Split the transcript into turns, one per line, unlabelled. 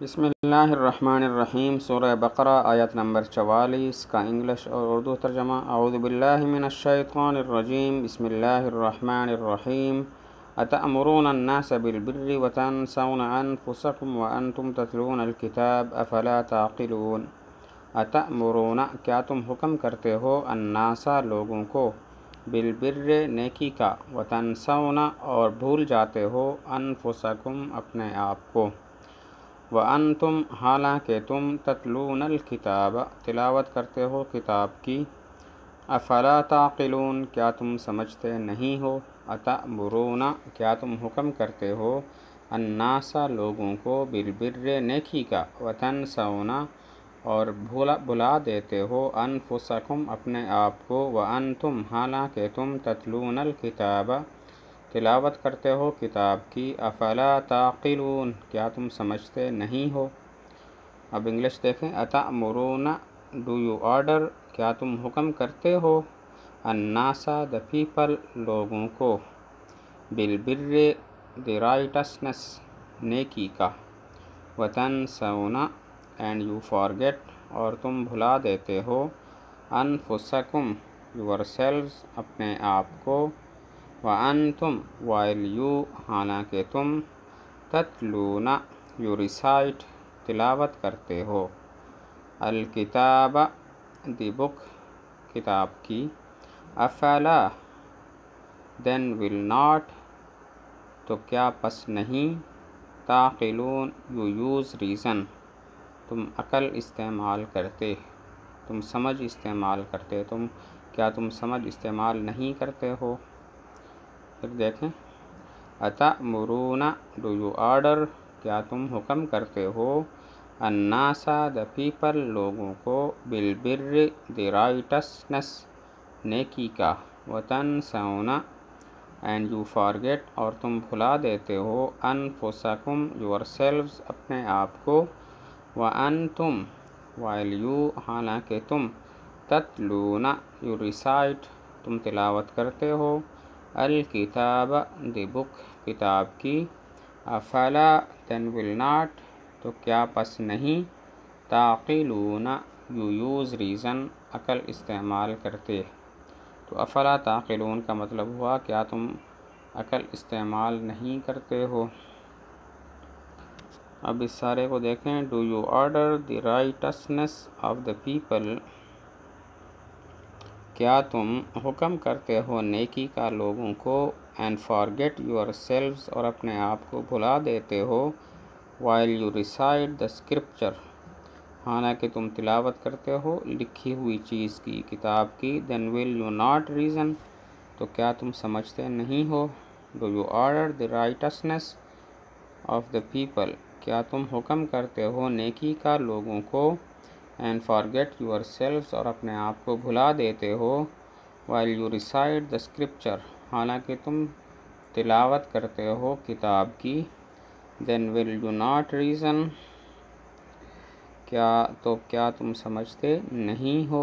بسم اللہ الرحمن الرحیم۔ سورہ بقرہ آیت نمبر 44 کا انگلش اور اردو ترجمہ۔ اعوذ باللہ من الشیطان الرجیم، بسم اللہ الرحمن الرحیم۔ اتأمرون الناس بالبر وتنسون انفسکم وانتم تتلون الکتاب افلا تعقلون۔ اتأمرون، کیا تم حکم کرتے ہو، الناس لوگوں کو، بالبر نیکی کا، وتنسون اور بھول جاتے ہو، انفسکم اپنے آپ کو، وَأَنْتُمْ حالانکہ تم تتلون الکتاب تلاوت کرتے ہو کتاب کی، افلا تعقلون کیا تم سمجھتے نہیں ہو۔ اتأمرون کیا تم حکم کرتے ہو، الناس لوگوں کو، بالبر نیکی کا، وتنسون اور بھلا دیتے ہو، انفسکم اپنے آپ کو، وَأَنْتُمْ حالانکہ تم تتلون الکتاب تلاوت کرتے ہو کتاب کی، افلا تعقلون کیا تم سمجھتے نہیں ہو۔ اب انگلش دیکھیں۔ اتأمرون ڈو یو آرڈر، کیا تم حکم کرتے ہو، الناس دا پیپل لوگوں کو، بالبر دی رائٹسنس نیکی کا، وتنسون اینڈ یو فارگیٹ اور تم بھلا دیتے ہو، انفسکم یور سیلوز اپنے آپ کو، وَأَنْتُمْ while you حالانکہ تم، تتلون یو ریسائٹ تلاوت کرتے ہو، الکتاب دی بک کتاب کی، افلا then will not تو کیا پس نہیں، تعقلون یو یوز ریزن تم عقل استعمال کرتے، تم سمجھ استعمال کرتے، کیا تم سمجھ استعمال نہیں کرتے ہو۔ پھر دیکھیں۔ اتأمرون ڈو یو آرڈر، کیا تم حکم کرتے ہو، الناس دا پیپل لوگوں کو، بالبر دی رائٹسنس نیکی کا، وتنسون اینڈ یو فارگیٹ اور تم بھلا دیتے ہو، انفسکم یور سیلوز اپنے آپ کو، وَأَنْتُمْ while you حالانکہ تم، تتلون یو ریسائٹ تم تلاوت کرتے ہو، الکتاب دی بک کتاب کی، افلا then will not تو کیا پس نہیں، تعقلون یو یوز ریزن عقل استعمال کرتے۔ تو افلا تعقلون کا مطلب ہوا کیا تم عقل استعمال نہیں کرتے ہو۔ اب اس سارے کو دیکھیں۔ Do you order the righteousness of the people, کیا تم حکم کرتے ہو نیکی کا لوگوں کو، اینڈ فارگیٹ یور سیلوز اور اپنے آپ کو بھلا دیتے ہو، while you recite the scripture حالانکہ تم تلاوت کرتے ہو لکھی ہوئی چیز کی، کتاب کی، then will you not reason تو کیا تم سمجھتے نہیں ہو۔ Do you order the righteousness of the people, کیا تم حکم کرتے ہو نیکی کا لوگوں کو، اینڈ فارگیٹ یور سیلوز اور اپنے آپ کو بھلا دیتے ہو، while you recite the scripture حالانکہ تم تلاوت کرتے ہو کتاب کی، then will you not reason کیا تم سمجھتے نہیں ہو۔